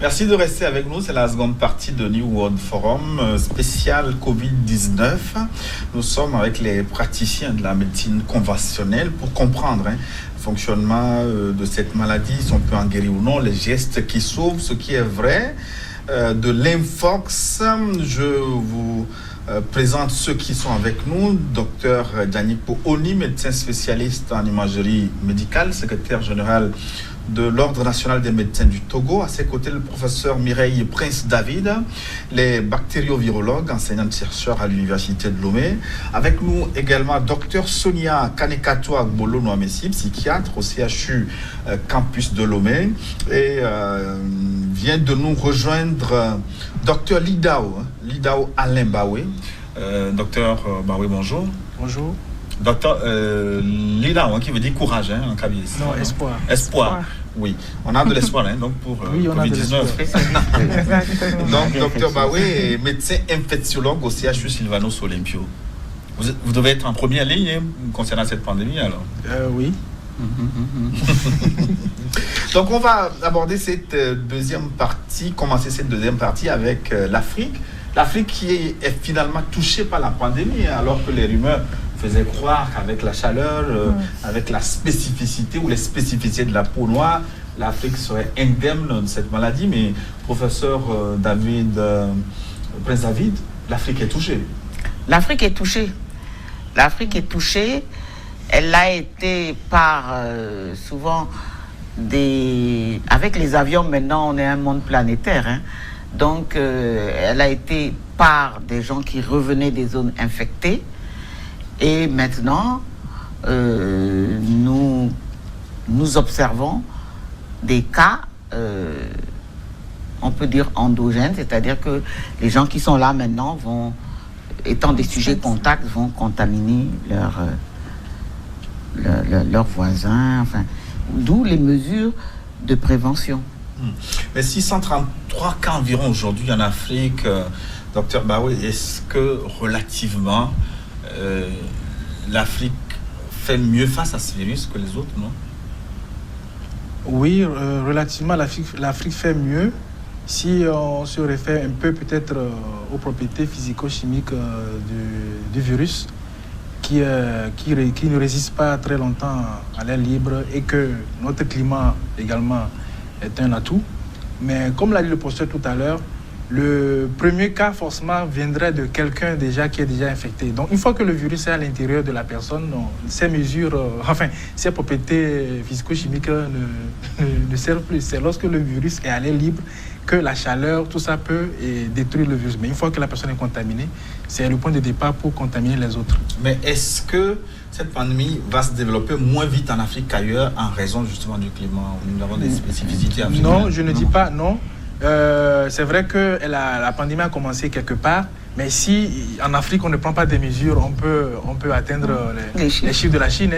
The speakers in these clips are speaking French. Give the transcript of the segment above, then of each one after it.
Merci de rester avec nous. C'est la seconde partie de New World Forum spécial Covid-19. Nous sommes avec les praticiens de la médecine conventionnelle pour comprendre le fonctionnement de cette maladie, si on peut en guérir ou non, les gestes qui sauvent, ce qui est vrai. De l'Infox, je vous présente ceux qui sont avec nous. Docteur Djanipo Oni, médecin spécialiste en imagerie médicale, secrétaire général de l'Ordre national des médecins du Togo. À ses côtés, le professeur Mireille Prince-David, les bactériovirologues, enseignante-chercheur à l'Université de Lomé. Avec nous également docteur Sonia Kanekatua Gbolo-Noamessi, psychiatre au CHU campus de Lomé. Et vient de nous rejoindre docteur Lidao Alain Baoué. Docteur Baoué, bonjour. Bonjour. Docteur Lidao, qui veut dire courage en Kabyle. Non, espoir. Espoir. Oui, on a de l'espoir donc pour Covid-19. Donc, docteur Baoué est médecin infectiologue au CHU Sylvanos Olympio. Vous devez être en première ligne concernant cette pandémie alors. Oui. Donc, on va aborder cette deuxième partie, commencer cette deuxième partie avec l'Afrique. L'Afrique qui est finalement touchée par la pandémie, alors que les rumeurs faisaient croire qu'avec la chaleur, avec la spécificité ou les spécificités de la peau noire, l'Afrique serait indemne de cette maladie. Mais professeur Prince David, l'Afrique est touchée. L'Afrique est touchée. L'Afrique est touchée. Elle l'a été par souvent avec les avions. Maintenant, on est un monde planétaire. Donc, elle a été par des gens qui revenaient des zones infectées. Et maintenant, nous observons des cas, on peut dire endogènes, c'est-à-dire que les gens qui sont là maintenant étant des sujets contacts, vont contaminer leurs voisins, enfin, d'où les mesures de prévention. Mais 633 cas environ aujourd'hui en Afrique, docteur Baoué, est-ce que relativement l'Afrique fait mieux face à ce virus que les autres, non? Oui, relativement, l'Afrique fait mieux si on se réfère un peu peut-être aux propriétés physico-chimiques du virus qui ne résiste pas très longtemps à l'air libre et que notre climat également est un atout. Mais comme l'a dit le professeur tout à l'heure, le premier cas forcément viendrait de quelqu'un qui est déjà infecté. Donc une fois que le virus est à l'intérieur de la personne, ces mesures, ces propriétés physico-chimiques ne servent plus. C'est lorsque le virus est à l'air libre que la chaleur, tout ça peut détruire le virus. Mais une fois que la personne est contaminée, c'est le point de départ pour contaminer les autres. Mais est-ce que cette pandémie va se développer moins vite en Afrique qu'ailleurs en raison justement du climat? Nous avons des spécificités africaines. Non, je ne dis pas non. C'est vrai que la pandémie a commencé quelque part, mais si en Afrique on ne prend pas des mesures, on peut atteindre les chiffres de la Chine.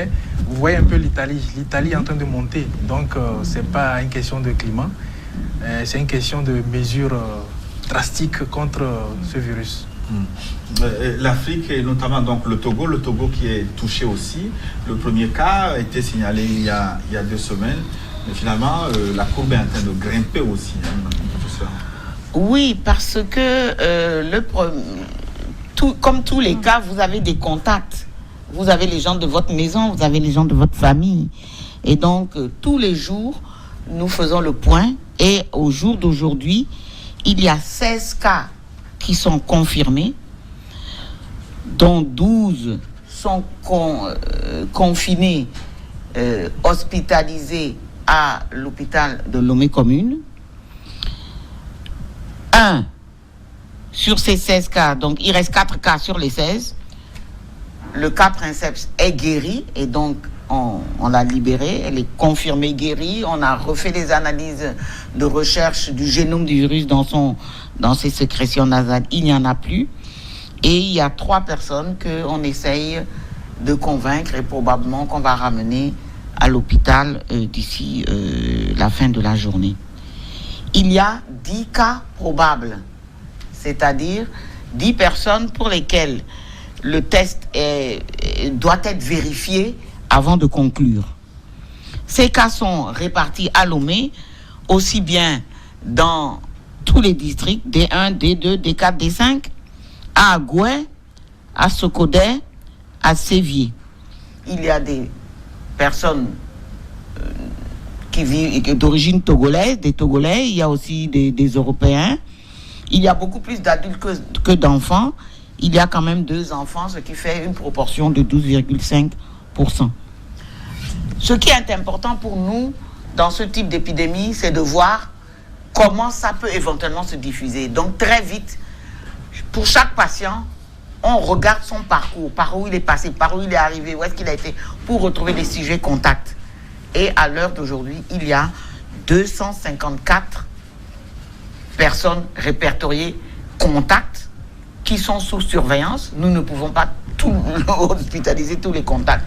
Vous voyez un peu l'Italie est en train de monter, donc c'est pas une question de climat, c'est une question de mesures drastiques contre ce virus. L'Afrique et notamment donc le Togo qui est touché aussi. Le premier cas a été signalé il y a 2 semaines. Mais finalement, la courbe est en train de grimper aussi, professeur. Oui, parce que comme tous les cas, vous avez des contacts. Vous avez les gens de votre maison, vous avez les gens de votre famille. Et donc, tous les jours, nous faisons le point. Et au jour d'aujourd'hui, il y a 16 cas qui sont confirmés, dont 12 sont confinés, hospitalisés à l'hôpital de Lomé commune. 1 sur ces 16 cas, donc il reste 4 cas sur les 16. Le cas Princeps est guéri et donc on l'a libéré, elle est confirmée guérie. On a refait des analyses de recherche du génome du virus dans ses sécrétions nasales. Il n'y en a plus. Et il y a 3 personnes qu'on essaye de convaincre et probablement qu'on va ramener à l'hôpital d'ici la fin de la journée. Il y a 10 cas probables, c'est-à-dire 10 personnes pour lesquelles le test doit être vérifié avant de conclure. Ces cas sont répartis à Lomé, aussi bien dans tous les districts, D1, D2, D4, D5, à Agoué, à Sokodé, à Sévier. Il y a des personnes qui vivent d'origine togolaise, des Togolais, il y a aussi des Européens. Il y a beaucoup plus d'adultes que d'enfants. Il y a quand même 2 enfants, ce qui fait une proportion de 12,5%. Ce qui est important pour nous dans ce type d'épidémie, c'est de voir comment ça peut éventuellement se diffuser. Donc très vite, pour chaque patient, on regarde son parcours, par où il est passé, par où il est arrivé, où est-ce qu'il a été, pour retrouver des sujets contacts. Et à l'heure d'aujourd'hui, il y a 254 personnes répertoriées contacts qui sont sous surveillance. Nous ne pouvons pas hospitaliser tous les contacts,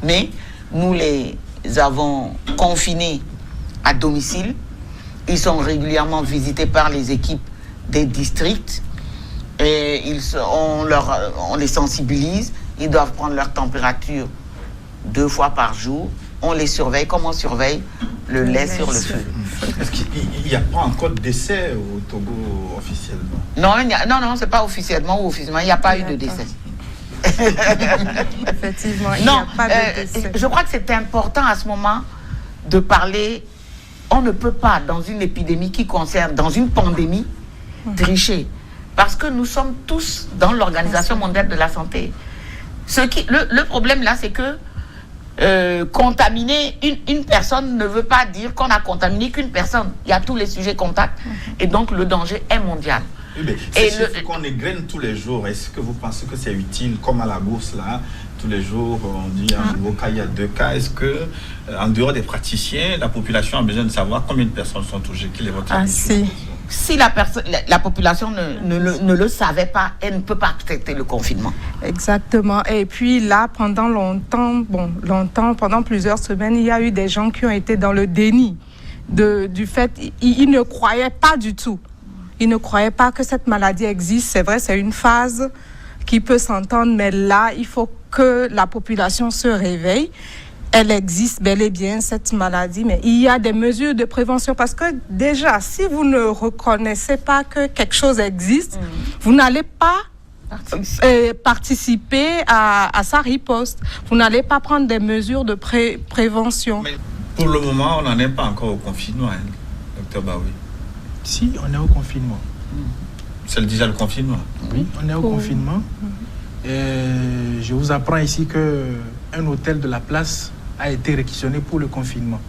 mais nous les avons confinés à domicile. Ils sont régulièrement visités par les équipes des districts et on les sensibilise. Ils doivent prendre leur température 2 fois par jour. On les surveille comme on surveille le lait sur le feu. Est-ce qu'il n'y a pas encore de décès au Togo officiellement? Non, c'est pas officiellement ou officiellement. Il n'y a pas eu de décès. Effectivement, il n'y a pas de décès. Je crois que c'est important à ce moment de parler. On ne peut pas, dans une épidémie qui concerne, dans une pandémie, tricher. Parce que nous sommes tous dans l'Organisation mondiale de la santé. Le problème là, c'est que contaminer une personne ne veut pas dire qu'on a contaminé qu'une personne. Il y a tous les sujets contacts. Et donc, le danger est mondial. Oui, c'est chiffre qu'on égrène tous les jours. Est-ce que vous pensez que c'est utile, comme à la bourse là, tous les jours, on dit un nouveau cas, il y a 2 cas. Est-ce que, en dehors des praticiens, la population a besoin de savoir combien de personnes sont touchées? Quelle est votre avis? Si la population ne le savait pas, elle ne peut pas accepter le confinement. Exactement. Et puis là, pendant pendant plusieurs semaines, il y a eu des gens qui ont été dans le déni du fait, ils ne croyaient pas du tout. Ils ne croyaient pas que cette maladie existe. C'est vrai, c'est une phase qui peut s'entendre, mais là, il faut que la population se réveille. Elle existe bel et bien, cette maladie, mais il y a des mesures de prévention parce que déjà, si vous ne reconnaissez pas que quelque chose existe, vous n'allez pas participer à sa riposte. Vous n'allez pas prendre des mesures de prévention. Mais pour le moment, on n'en est pas encore au confinement, docteur Baoui. Si, on est au confinement. C'est déjà le confinement? Oui, on est au confinement. Et je vous apprends ici qu'un hôtel de la place a été réquisitionné pour le confinement.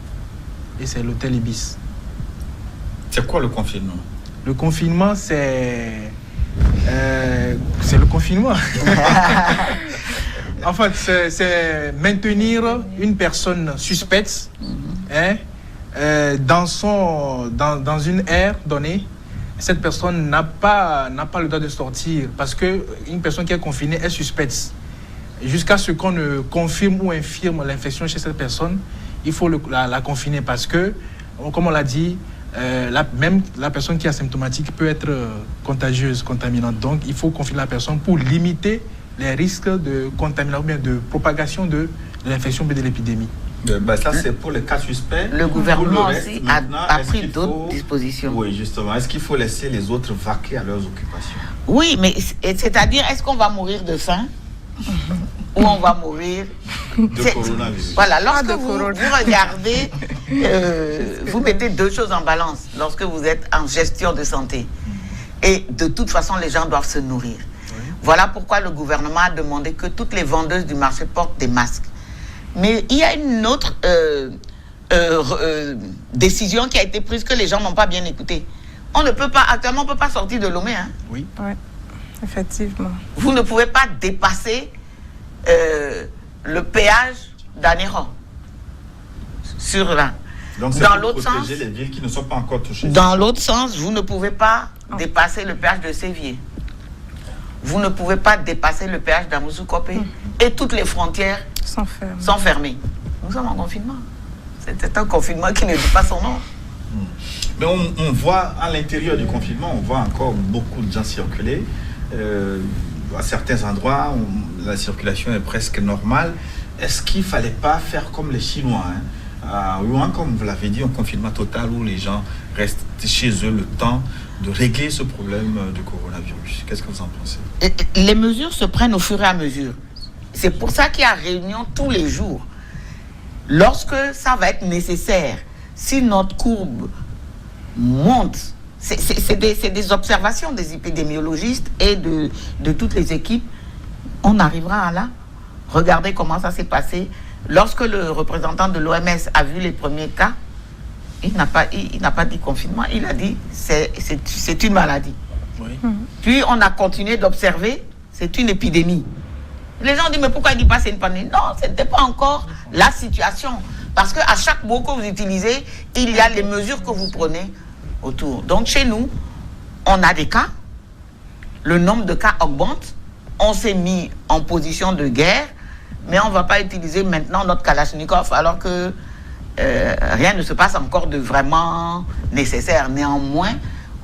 Et c'est l'hôtel Ibis. C'est quoi le confinement? Le confinement, c'est le confinement. En fait, c'est maintenir une personne suspecte dans une aire donnée. Cette personne n'a pas le droit de sortir parce qu'une personne qui est confinée est suspecte. Jusqu'à ce qu'on ne confirme ou infirme l'infection chez cette personne, il faut la confiner parce que, comme on l'a dit, même la personne qui est asymptomatique peut être contagieuse, contaminante. Donc, il faut confiner la personne pour limiter les risques de contamination ou bien de propagation de l'infection et de l'épidémie. Ça, c'est pour les cas suspects. Le gouvernement aussi a pris d'autres dispositions. Oui, justement. Est-ce qu'il faut laisser les autres vaquer à leurs occupations? Oui, mais c'est-à-dire, est-ce qu'on va mourir de faim ou on va mourir de coronavirus? Voilà, lorsque vous regardez, vous mettez 2 choses en balance lorsque vous êtes en gestion de santé. Et de toute façon, les gens doivent se nourrir. Oui. Voilà pourquoi le gouvernement a demandé que toutes les vendeuses du marché portent des masques. Mais il y a une autre décision qui a été prise que les gens n'ont pas bien écoutée. Actuellement, on ne peut pas sortir de Lomé. Hein? Oui, effectivement. Vous ne pouvez pas dépasser le péage d'Anéron. Sur là. Donc c'est pour protéger les villes qui ne sont pas encore touchées. Dans l'autre sens, vous ne pouvez pas dépasser le péage de Sévier. Vous ne pouvez pas dépasser le péage d'Amoussou-Kopé. Et toutes les frontières sont fermées. Nous sommes en confinement. C'est un confinement qui ne dit pas son nom. Mais on voit à l'intérieur du confinement, on voit encore beaucoup de gens circuler. À certains endroits, la circulation est presque normale. Est-ce qu'il ne fallait pas faire comme les Chinois, À Wuhan, comme vous l'avez dit, un confinement total où les gens restent chez eux le temps de régler ce problème du coronavirus. Qu'est-ce que vous en pensez? Les mesures se prennent au fur et à mesure. C'est pour ça qu'il y a réunion tous les jours. Lorsque ça va être nécessaire, si notre courbe monte, c'est des observations des épidémiologistes et de toutes les équipes, on arrivera à là. Regardez comment ça s'est passé. Lorsque le représentant de l'OMS a vu les premiers cas, il n'a pas dit confinement, il a dit c'est une maladie. Oui. Puis on a continué d'observer, c'est une épidémie. Les gens disent mais pourquoi il ne dit pas c'est une pandémie? Non, ce n'était pas encore la situation. Parce qu'à chaque mot que vous utilisez, il y a les mesures que vous prenez autour. Donc chez nous, on a des cas, le nombre de cas augmente, on s'est mis en position de guerre, mais on ne va pas utiliser maintenant notre Kalachnikov alors que rien ne se passe encore de vraiment nécessaire. Néanmoins,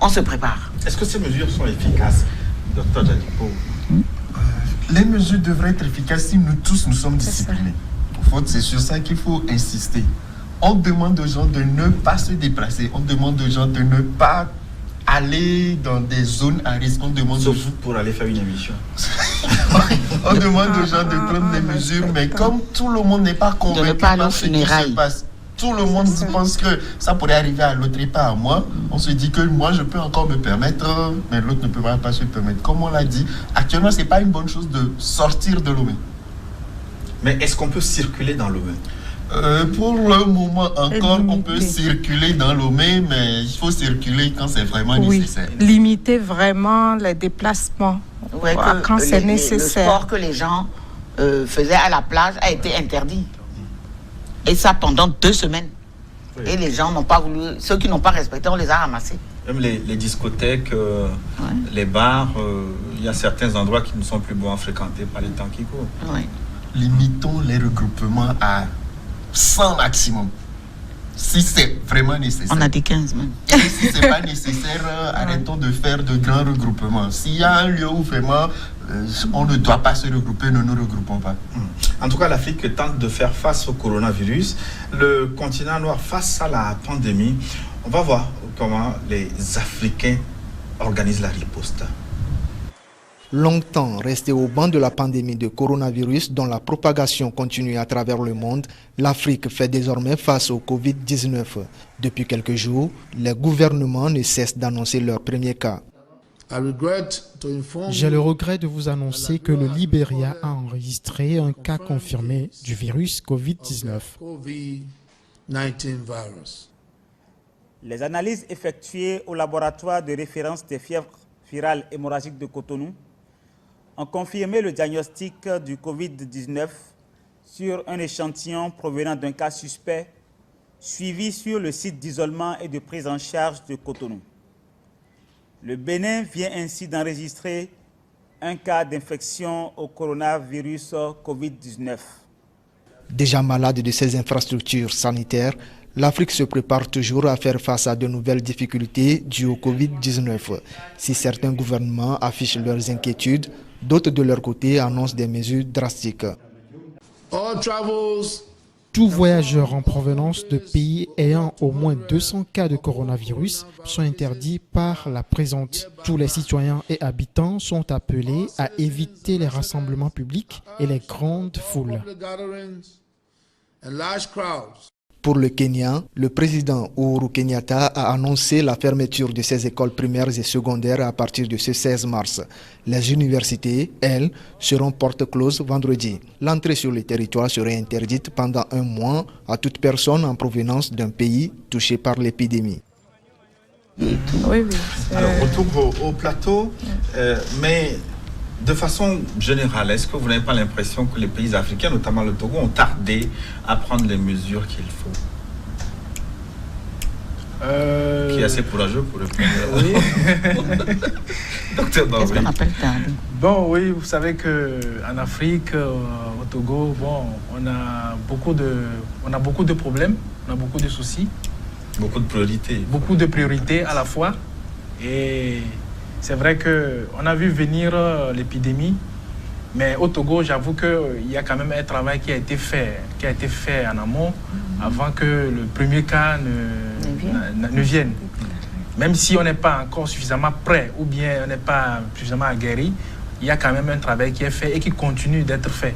on se prépare. Est-ce que ces mesures sont efficaces, Dr Jadipo? Les mesures devraient être efficaces si nous tous nous sommes disciplinés. En fait, c'est sur ça qu'il faut insister. On demande aux gens de ne pas se déplacer. On demande aux gens de ne pas aller dans des zones à risque. On demande Sauf pour aller faire une émission. On demande aux gens de prendre des mesures, mais comme tout le monde n'est pas convaincu par ce qui se passe, tout le monde pense que ça pourrait arriver à l'autre et pas à moi. On se dit que moi, je peux encore me permettre, mais l'autre ne peut pas se permettre. Comme on l'a dit, actuellement, ce n'est pas une bonne chose de sortir de Lomé. Mais est-ce qu'on peut circuler dans Lomé? Pour le moment encore, on peut circuler dans Lomé, mais il faut circuler quand c'est vraiment nécessaire. Limiter vraiment les déplacements quand c'est nécessaire. Le sport que les gens faisaient à la plage a été interdit. Et ça pendant 2 semaines. Oui. Et les gens n'ont pas voulu, ceux qui n'ont pas respecté, on les a ramassés. Même les discothèques, les bars, il y a certains endroits qui ne sont plus bons à fréquenter par les temps qui courent. Oui. Limitons les regroupements à 100 maximum. Si c'est vraiment nécessaire. On a dit 15 même. Et si ce n'est pas nécessaire, arrêtons de faire de grands regroupements. S'il y a un lieu où vraiment on ne doit pas se regrouper, ne nous regroupons pas. En tout cas, l'Afrique tente de faire face au coronavirus. Le continent noir face à la pandémie. On va voir comment les Africains organisent la riposte. Longtemps resté au banc de la pandémie de coronavirus dont la propagation continue à travers le monde, l'Afrique fait désormais face au Covid-19. Depuis quelques jours, les gouvernements ne cessent d'annoncer leurs premiers cas. J'ai le regret de vous annoncer que le Libéria a enregistré un cas confirmé du virus Covid-19. Les analyses effectuées au laboratoire de référence des fièvres virales hémorragiques de Cotonou ont confirmé le diagnostic du Covid-19 sur un échantillon provenant d'un cas suspect suivi sur le site d'isolement et de prise en charge de Cotonou. Le Bénin vient ainsi d'enregistrer un cas d'infection au coronavirus Covid-19. Déjà malade de ses infrastructures sanitaires, l'Afrique se prépare toujours à faire face à de nouvelles difficultés dues au Covid-19. Si certains gouvernements affichent leurs inquiétudes, d'autres de leur côté annoncent des mesures drastiques. Tous voyageurs en provenance de pays ayant au moins 200 cas de coronavirus sont interdits par la présente. Tous les citoyens et habitants sont appelés à éviter les rassemblements publics et les grandes foules. Pour le Kenya, le président Uhuru Kenyatta a annoncé la fermeture de ses écoles primaires et secondaires à partir de ce 16 mars. Les universités, elles, seront portes closes vendredi. L'entrée sur le territoire serait interdite pendant 1 mois à toute personne en provenance d'un pays touché par l'épidémie. Oui. Alors, retour au plateau, mais de façon générale, est-ce que vous n'avez pas l'impression que les pays africains, notamment le Togo, ont tardé à prendre les mesures qu'il faut? Qui est assez courageux pour répondre. Oui. Docteur Baoui. Qu'est-ce qu'on appelle tarder? Bon, oui, vous savez qu'en Afrique, au Togo, bon, on a beaucoup de problèmes, on a beaucoup de soucis. Beaucoup de priorités. Beaucoup de priorités à la fois. Et c'est vrai qu'on a vu venir l'épidémie, mais au Togo, j'avoue qu'il y a quand même un travail qui a été fait en amont avant que le premier cas ne vienne. Même si on n'est pas encore suffisamment prêt ou bien on n'est pas suffisamment aguerri, il y a quand même un travail qui est fait et qui continue d'être fait.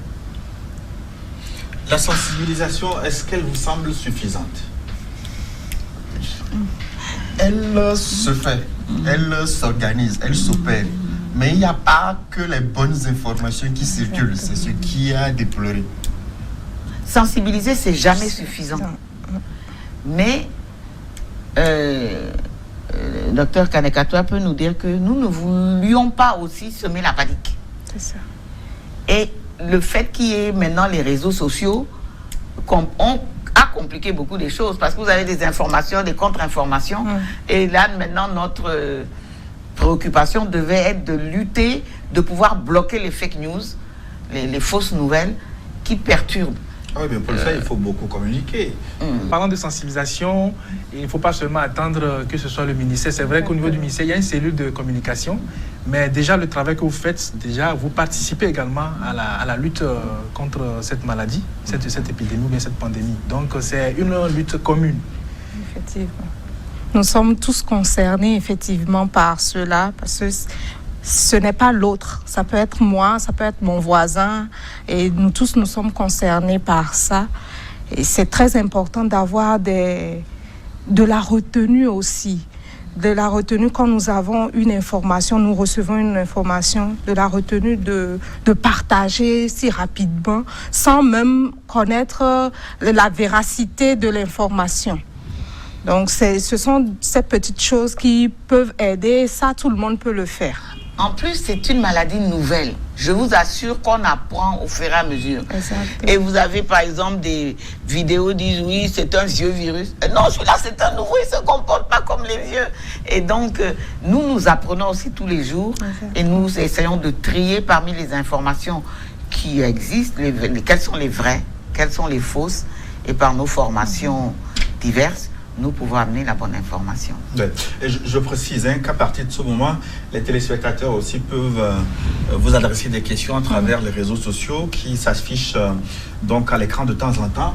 La sensibilisation, est-ce qu'elle vous semble suffisante? Elle se fait, elle s'organise, elle s'opère. Mais il n'y a pas que les bonnes informations qui circulent, c'est ce qui a déploré. Sensibiliser, c'est jamais suffisant. Mais docteur Kanekatoa peut nous dire que nous ne voulions pas aussi semer la panique. C'est ça. Et le fait qu'il y ait maintenant les réseaux sociaux a compliqué beaucoup de choses parce que vous avez des informations, des contre-informations. Et là, maintenant, notre préoccupation devait être de lutter, de pouvoir bloquer les fake news, les fausses nouvelles qui perturbent. Oui, mais pour ça, il faut beaucoup communiquer. Parlant de sensibilisation, il ne faut pas seulement attendre que ce soit le ministère. C'est vrai qu'au niveau du ministère, il y a une cellule de communication, mais déjà le travail que vous faites, déjà vous participez également à la lutte contre cette maladie, cette épidémie ou bien cette pandémie. Donc c'est une lutte commune. Effectivement. Nous sommes tous concernés effectivement par cela, parce que ce n'est pas l'autre. Ça peut être moi, ça peut être mon voisin. Et nous tous, nous sommes concernés par ça. Et c'est très important d'avoir de la retenue aussi. De la retenue quand nous avons une information, nous recevons une information, de la retenue de partager si rapidement, sans même connaître la véracité de l'information. Donc, ce sont ces petites choses qui peuvent aider. Ça, tout le monde peut le faire. En plus, c'est une maladie nouvelle. Je vous assure qu'on apprend au fur et à mesure. Exactement. Et vous avez, par exemple, des vidéos qui disent, oui, c'est un vieux virus. Non, celui-là, c'est un nouveau, il ne se comporte pas comme les vieux. Et donc, nous apprenons aussi tous les jours. Exactement. Et nous essayons de trier parmi les informations qui existent, quelles sont les vraies, quelles sont les fausses. Et par nos formations diverses, nous pouvons amener la bonne information. Et je précise qu'à partir de ce moment, les téléspectateurs aussi peuvent vous adresser des questions à travers les réseaux sociaux qui s'affichent donc à l'écran de temps en temps.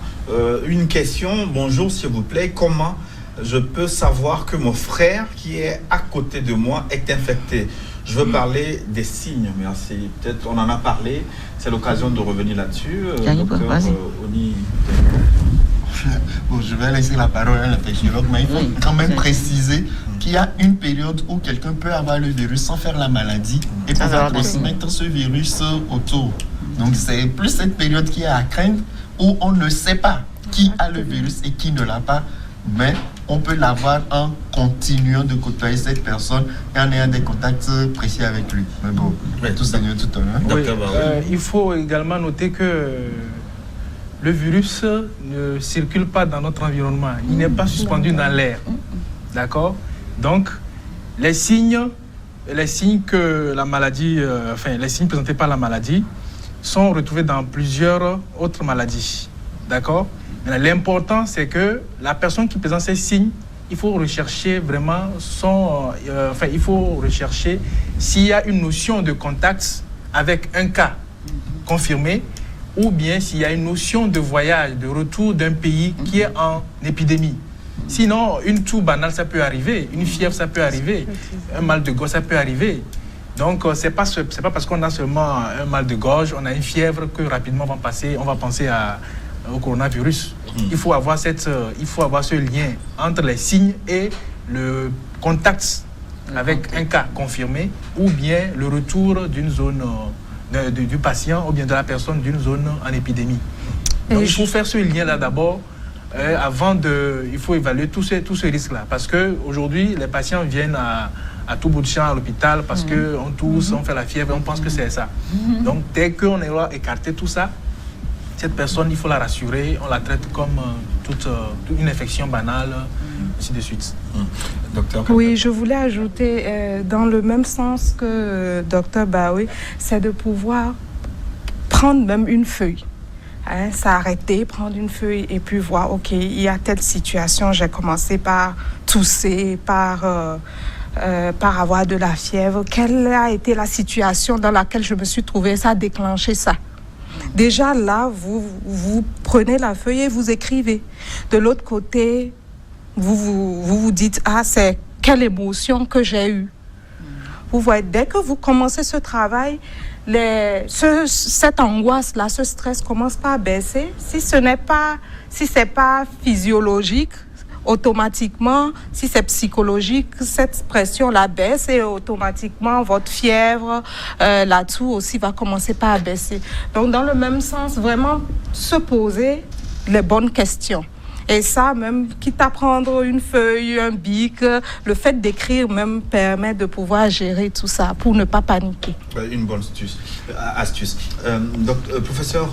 Une question, bonjour s'il vous plaît, comment je peux savoir que mon frère qui est à côté de moi est infecté? Je veux parler des signes, merci. Peut-être on en a parlé, c'est l'occasion de revenir là-dessus. Docteur Oni. Bon, je vais laisser la parole à l'infectiologue, mais il faut quand même préciser qu'il y a une période où quelqu'un peut avoir le virus sans faire la maladie et pouvoir transmettre ce virus autour. Donc c'est plus cette période qui est à craindre où on ne sait pas qui a le virus et qui ne l'a pas, mais on peut l'avoir en continuant de côtoyer cette personne et en ayant des contacts précis avec lui. Mais bon, tout ça, tout à l'heure. Il faut également noter que le virus ne circule pas dans notre environnement. Il n'est pas suspendu dans l'air. D'accord? Donc, les signes que la maladie, les signes présentés par la maladie sont retrouvés dans plusieurs autres maladies. D'accord? L'important, c'est que la personne qui présente ces signes, il faut rechercher vraiment il faut rechercher s'il y a une notion de contact avec un cas confirmé, ou bien s'il y a une notion de voyage, de retour d'un pays qui est en épidémie. Sinon, une toux banale, ça peut arriver. Une fièvre, ça peut arriver. Un mal de gorge, ça peut arriver. Donc, c'est pas parce qu'on a seulement un mal de gorge, on a une fièvre que rapidement on va penser au coronavirus. Il faut avoir ce lien entre les signes et le contact avec un cas confirmé, ou bien le retour d'une zone du patient ou bien de la personne d'une zone en épidémie. Donc, il faut faire ce lien-là d'abord, il faut évaluer tout ce risque-là. Parce qu'aujourd'hui, les patients viennent à tout bout de champ à l'hôpital parce qu'on tousse, on fait la fièvre, on pense que c'est ça. Donc, dès qu'on aura écarté tout ça, cette personne, il faut la rassurer, on la traite comme toute une infection banale, ainsi de suite. Docteur. Oui, je voulais ajouter dans le même sens que Docteur Baoui, c'est de pouvoir prendre même une feuille. S'arrêter, prendre une feuille et puis voir, ok, il y a telle situation, j'ai commencé par tousser, par avoir de la fièvre. Quelle a été la situation dans laquelle je me suis trouvée? Ça a déclenché ça. Déjà là, vous prenez la feuille et vous écrivez. De l'autre côté, vous dites, c'est quelle émotion que j'ai eue. Vous voyez, dès que vous commencez ce travail, cette angoisse-là, ce stress commence pas à baisser. Si c'est pas physiologique, automatiquement, si c'est psychologique, cette pression-là baisse et automatiquement votre fièvre, la toux aussi va commencer par à baisser. Donc, dans le même sens, vraiment se poser les bonnes questions. Et ça, même, quitte à prendre une feuille, un bic, le fait d'écrire même permet de pouvoir gérer tout ça pour ne pas paniquer. Une bonne astuce. Professeur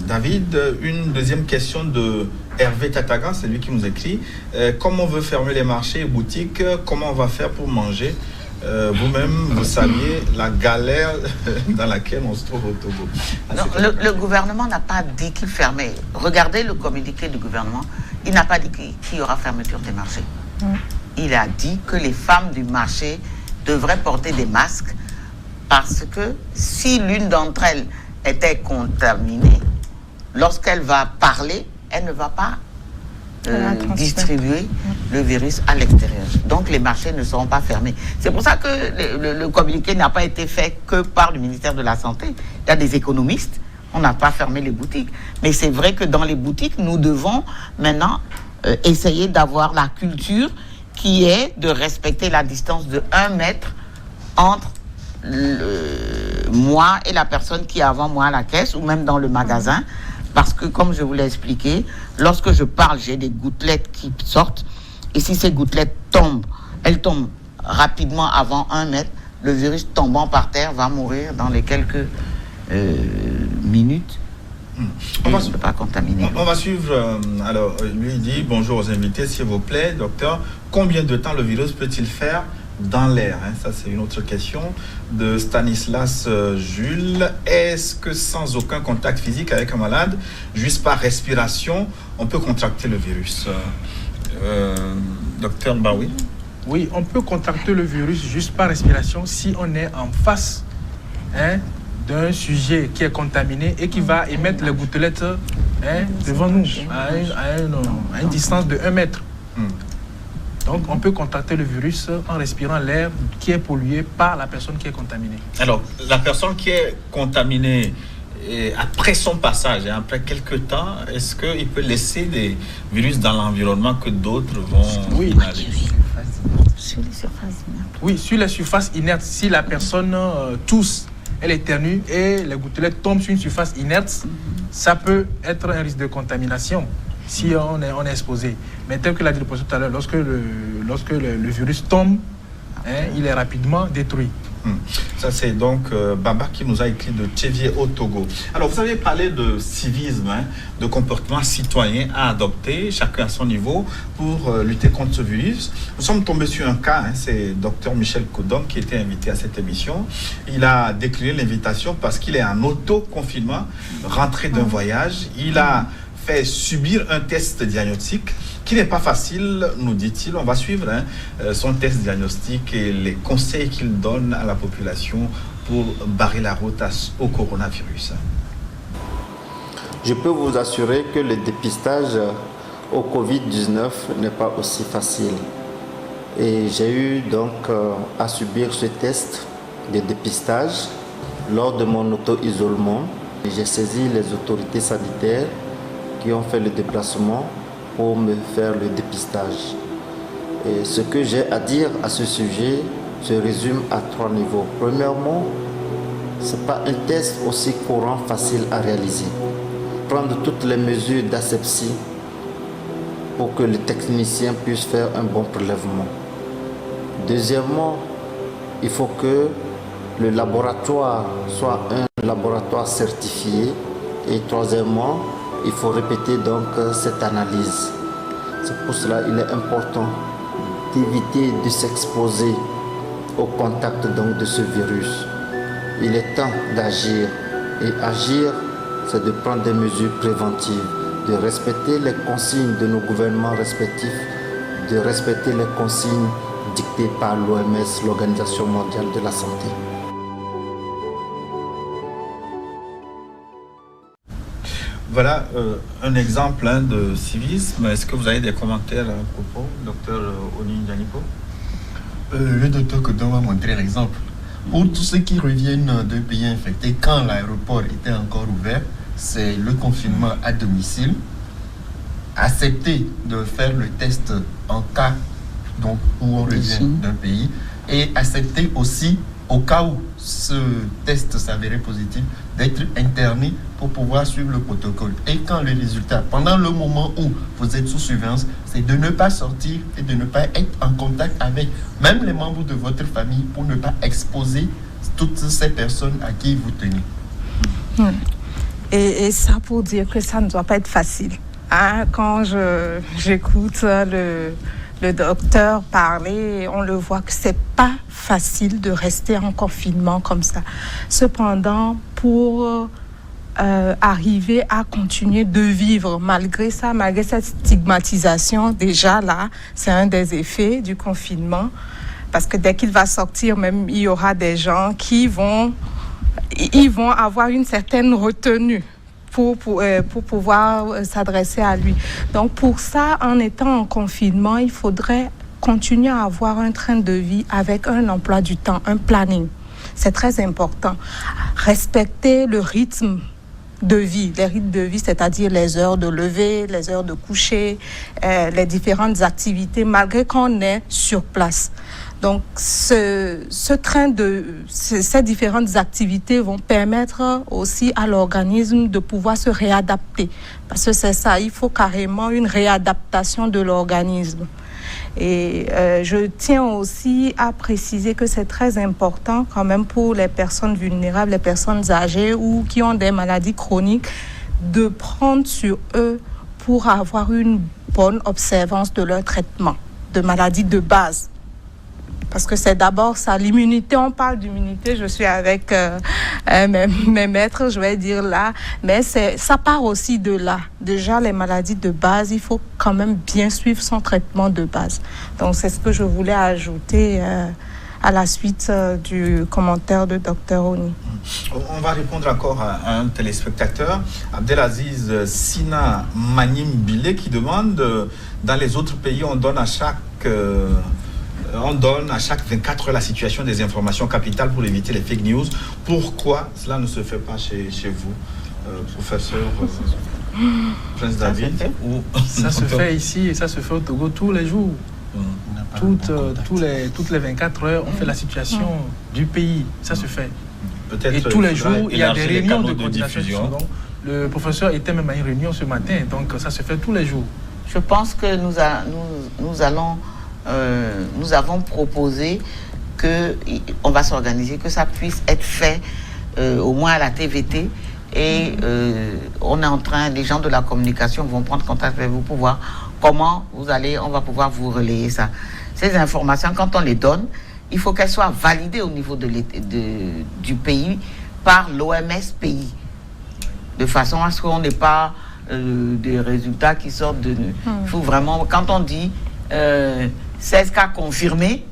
David, une deuxième question de Hervé Tataga, c'est lui qui nous écrit. Comme on veut fermer les marchés et boutiques, comment on va faire pour manger? Vous-même, vous saviez la galère dans laquelle on se trouve au Togo. Non, le gouvernement n'a pas dit qu'il fermait. Regardez le communiqué du gouvernement. Il n'a pas dit qu'il y aura fermeture des marchés. Il a dit que les femmes du marché devraient porter des masques parce que si l'une d'entre elles était contaminée, lorsqu'elle va parler, elle ne va pas distribuer le virus à l'extérieur. Donc les marchés ne seront pas fermés. C'est pour ça que le communiqué n'a pas été fait que par le ministère de la Santé. Il y a des économistes, on n'a pas fermé les boutiques. Mais c'est vrai que dans les boutiques, nous devons maintenant essayer d'avoir la culture qui est de respecter la distance de 1 mètre entre moi et la personne qui est avant moi à la caisse ou même dans le magasin. Parce que, comme je vous l'ai expliqué, lorsque je parle, j'ai des gouttelettes qui sortent. Et si ces gouttelettes tombent, elles tombent rapidement avant 1 mètre, le virus tombant par terre va mourir dans les quelques minutes. On va pas contaminer. On va suivre. Alors, lui il dit bonjour aux invités, s'il vous plaît, docteur. Combien de temps le virus peut-il faire dans l'air? Ça, c'est une autre question de Stanislas Jules. Est-ce que sans aucun contact physique avec un malade, juste par respiration, on peut contracter le virus? Docteur Baoui? Oui, on peut contracter le virus juste par respiration si on est en face d'un sujet qui est contaminé et qui va émettre les gouttelettes devant nous à une distance de 1 mètre. Donc, on peut contracter le virus en respirant l'air qui est pollué par la personne qui est contaminée. Alors, la personne qui est contaminée, après son passage, après quelques temps, est-ce qu'il peut laisser des virus dans l'environnement que d'autres vont inhaler? Sur les surfaces inertes. Oui, sur les surfaces inertes. Si la personne tousse, elle éternue et les gouttelettes tombent sur une surface inerte, ça peut être un risque de contamination si on est exposé. Mais tel que l'a dit le professeur tout à l'heure, lorsque le virus tombe, il est rapidement détruit. Ça, c'est donc Baba qui nous a écrit de Tchévier au Togo. Alors, vous avez parlé de civisme, de comportement citoyen à adopter, chacun à son niveau, pour lutter contre ce virus. Nous sommes tombés sur un cas, c'est Dr Michel Kodom qui était invité à cette émission. Il a décliné l'invitation parce qu'il est en auto-confinement, rentré d'un voyage. Il a fait subir un test diagnostic qui n'est pas facile, nous dit-il. On va suivre son test diagnostic et les conseils qu'il donne à la population pour barrer la route au coronavirus. Je peux vous assurer que le dépistage au Covid-19 n'est pas aussi facile. Et j'ai eu donc à subir ce test de dépistage lors de mon auto-isolement. J'ai saisi les autorités sanitaires qui ont fait le déplacement pour me faire le dépistage. Et ce que j'ai à dire à ce sujet se résume à 3 niveaux. Premièrement, ce n'est pas un test aussi courant, facile à réaliser. Prendre toutes les mesures d'asepsie pour que le technicien puisse faire un bon prélèvement. Deuxièmement, il faut que le laboratoire soit un laboratoire certifié. Et troisièmement, il faut répéter donc cette analyse. C'est pour cela qu'il est important d'éviter de s'exposer au contact donc de ce virus. Il est temps d'agir. Et agir, c'est de prendre des mesures préventives, de respecter les consignes de nos gouvernements respectifs, de respecter les consignes dictées par l'OMS, l'Organisation mondiale de la santé. Voilà un exemple de civisme. Est-ce que vous avez des commentaires à propos, docteur Oni Dianipo? Le docteur Kodon va montrer l'exemple. Pour tous ceux qui reviennent de pays infectés, quand l'aéroport était encore ouvert, c'est le confinement à domicile. Accepter de faire le test en cas donc, où on revient d'un pays et accepter aussi, au cas où ce test s'avérait positif, d'être interné pour pouvoir suivre le protocole. Et quand le résultat, pendant le moment où vous êtes sous surveillance, c'est de ne pas sortir et de ne pas être en contact avec même les membres de votre famille pour ne pas exposer toutes ces personnes à qui vous tenez. Et ça pour dire que ça ne doit pas être facile. Hein, quand j'écoute le docteur parler, on le voit que c'est pas facile de rester en confinement comme ça. Cependant, pour arriver à continuer de vivre malgré ça, malgré cette stigmatisation, déjà là, c'est un des effets du confinement. Parce que dès qu'il va sortir, même il y aura des gens qui vont avoir une certaine retenue pour pouvoir s'adresser à lui. Donc pour ça, en étant en confinement, il faudrait continuer à avoir un train de vie avec un emploi du temps, un planning. C'est très important. Respecter le rythme de vie, les rythmes de vie, c'est-à-dire les heures de lever, les heures de coucher, les différentes activités, malgré qu'on est sur place. Donc, ces différentes activités vont permettre aussi à l'organisme de pouvoir se réadapter. Parce que c'est ça, il faut carrément une réadaptation de l'organisme. Et je tiens aussi à préciser que c'est très important quand même pour les personnes vulnérables, les personnes âgées ou qui ont des maladies chroniques, de prendre sur eux pour avoir une bonne observance de leur traitement de maladies de base. Parce que c'est d'abord ça, l'immunité, on parle d'immunité, je suis avec mes maîtres, je vais dire là, mais ça part aussi de là. Déjà, les maladies de base, il faut quand même bien suivre son traitement de base. Donc, c'est ce que je voulais ajouter à la suite du commentaire de Dr Oni. On va répondre encore à un téléspectateur, Abdelaziz Sina Manim Bile, qui demande, dans les autres pays, on donne à chaque 24 heures la situation des informations capitales pour éviter les fake news. Pourquoi cela ne se fait pas chez vous, professeur Prince David? Ça se fait ici et ça se fait au Togo tous les jours. Toutes les 24 heures, on fait la situation du pays. Ça se fait. Et tous les jours, il y a des réunions de coordination. Le professeur était même à une réunion ce matin, donc ça se fait tous les jours. Je pense que nous avons proposé qu'on va s'organiser, que ça puisse être fait au moins à la TVT. Et on est en train, les gens de la communication vont prendre contact avec vous pour voir comment on va pouvoir vous relayer ça. Ces informations, quand on les donne, il faut qu'elles soient validées au niveau du pays par l'OMS pays, de façon à ce qu'on n'ait pas des résultats qui sortent de nous. Il faut vraiment, quand on dit 16 cas confirmés,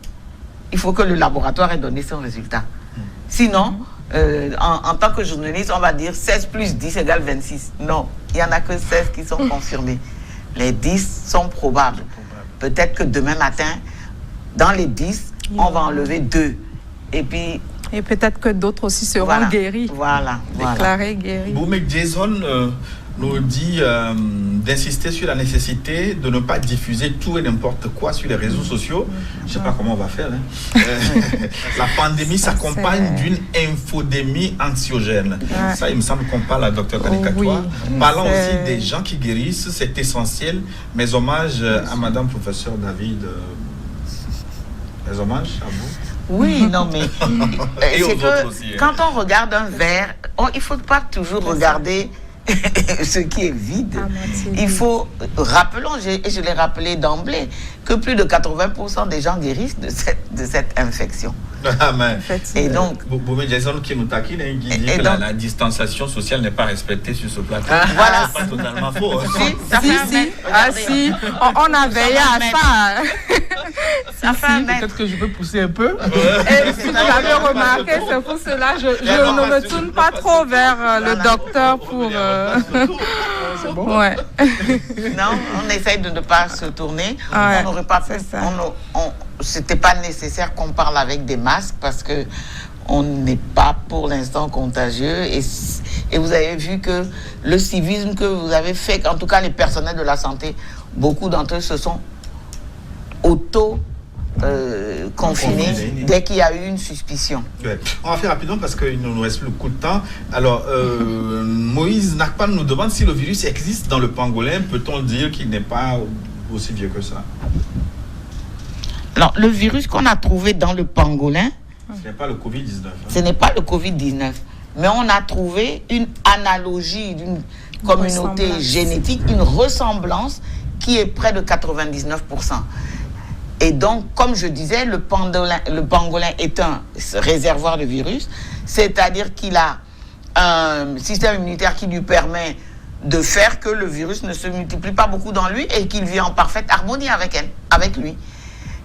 il faut que le laboratoire ait donné son résultat. Sinon, en tant que journaliste, on va dire 16 plus 10 égale 26. Non, il n'y en a que 16 qui sont confirmés. Les 10 sont probables. Peut-être que demain matin, dans les 10, on va enlever 2. Et puis... Et peut-être que d'autres aussi seront guéris. Déclarés guéris. Boumé Jason nous dit d'insister sur la nécessité de ne pas diffuser tout et n'importe quoi sur les réseaux sociaux. Je ne sais pas comment on va faire. La pandémie s'accompagne d'une infodémie anxiogène. Ça, il me semble qu'on parle à Dr Caricatoire. Parlant aussi des gens qui guérissent, c'est essentiel. Mes hommages à Madame Professeur David. Mes hommages à vous. Oui, non, mais c'est que aussi, quand on regarde un verre, il ne faut pas toujours regarder ce qui est vide. Il faut, rappelons, et je l'ai rappelé d'emblée, que plus de 80% des gens guérissent de cette infection. Et donc, Boumé Jason qui nous taquine, qui dit que la distanciation sociale n'est pas respectée sur ce plateau. Voilà. C'est pas totalement faux. Si, on a veillé à ça. Peut-être que je peux pousser un peu. Et si vous l'avez remarqué, c'est pour cela que je ne me tourne pas trop vers le docteur pour... C'est bon. Non, on essaye de ne pas se tourner. On n'aurait pas pu... c'était pas nécessaire qu'on parle avec des masques parce que on n'est pas pour l'instant contagieux et vous avez vu que le civisme que vous avez fait, en tout cas les personnels de la santé, beaucoup d'entre eux se sont confinés dès qu'il y a eu une suspicion. Ouais. On va faire rapidement parce qu'il ne nous reste plus beaucoup de temps. Alors, Moïse Nakpan nous demande si le virus existe dans le pangolin. Peut-on dire qu'il n'est pas aussi vieux que ça? Alors, le virus qu'on a trouvé dans le pangolin, ce n'est pas le Covid-19. Ce n'est pas le Covid-19. Mais on a trouvé une analogie d'une communauté génétique, une ressemblance qui est près de 99%. Et donc, comme je disais, le pangolin est un réservoir de virus, c'est-à-dire qu'il a un système immunitaire qui lui permet de faire que le virus ne se multiplie pas beaucoup dans lui et qu'il vit en parfaite harmonie avec lui.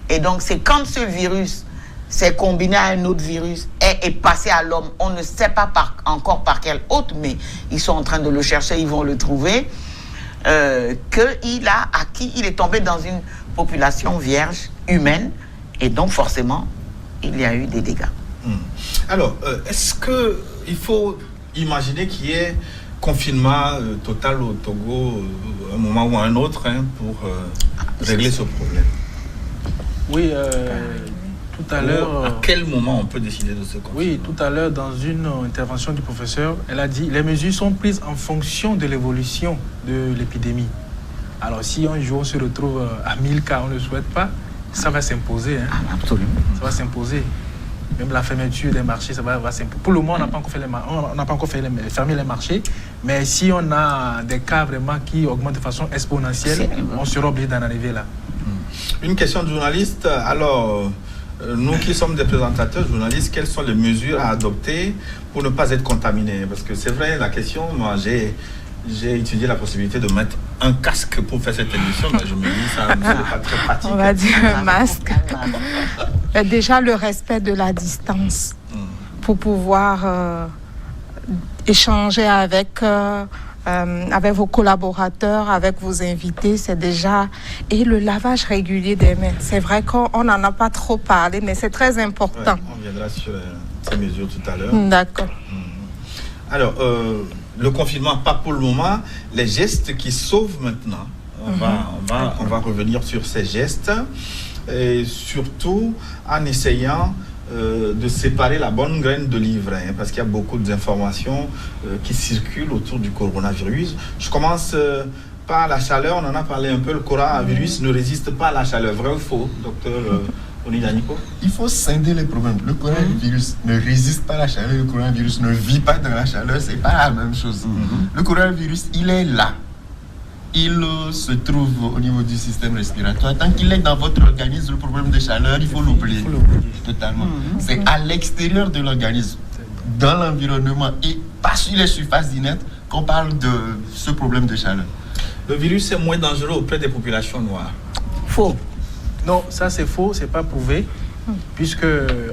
Et donc, c'est quand ce virus s'est combiné à un autre virus et est passé à l'homme, on ne sait pas encore par quel hôte, mais ils sont en train de le chercher, ils vont le trouver, qu'il est tombé dans une population vierge, humaine, et donc forcément, il y a eu des dégâts. Alors, est-ce qu'il faut imaginer qu'il y ait confinement total au Togo à un moment ou à un autre pour régler ce problème? Oui, tout à l'heure... À quel moment on peut décider de ce confinement? Oui, tout à l'heure, dans une intervention du professeur, elle a dit les mesures sont prises en fonction de l'évolution de l'épidémie. Alors, si un jour on se retrouve à 1000 cas, on ne le souhaite pas, ça va s'imposer. Hein. Absolument. Ça va s'imposer. Même la fermeture des marchés, ça va s'imposer. Pour le moment, on n'a pas encore fermé les marchés, mais si on a des cas vraiment qui augmentent de façon exponentielle, on sera obligé d'en arriver là. Une question de journaliste. Alors, nous qui sommes des présentateurs journalistes, quelles sont les mesures à adopter pour ne pas être contaminés? Parce que c'est vrai, la question, moi, j'ai étudié la possibilité de mettre un casque pour faire cette émission, mais je me dis ça n'est pas très pratique. On va dire un masque. Déjà, le respect de la distance pour pouvoir échanger avec vos collaborateurs, avec vos invités, c'est déjà... Et le lavage régulier des mains. C'est vrai qu'on n'en a pas trop parlé, mais c'est très important. Ouais, on viendra sur ces mesures tout à l'heure. D'accord. Alors, le confinement, pas pour le moment. Les gestes qui sauvent maintenant. On va revenir sur ces gestes. Et surtout en essayant de séparer la bonne graine de l'ivraie, hein, parce qu'il y a beaucoup d'informations qui circulent autour du coronavirus. Je commence par la chaleur. On en a parlé un peu. Le coronavirus ne résiste pas à la chaleur. Vrai ou faux, docteur Onidanipo? Il faut scinder les problèmes. Le coronavirus ne résiste pas à la chaleur. Le coronavirus ne vit pas dans la chaleur. C'est pas la même chose. Le coronavirus, il est là. Il se trouve au niveau du système respiratoire. Tant qu'il est dans votre organisme, le problème de chaleur, il faut l'oublier totalement. C'est à l'extérieur de l'organisme, dans l'environnement et pas sur les surfaces inertes qu'on parle de ce problème de chaleur. Le virus est moins dangereux auprès des populations noires. Faux. Non, ça c'est faux, c'est pas prouvé. Puisque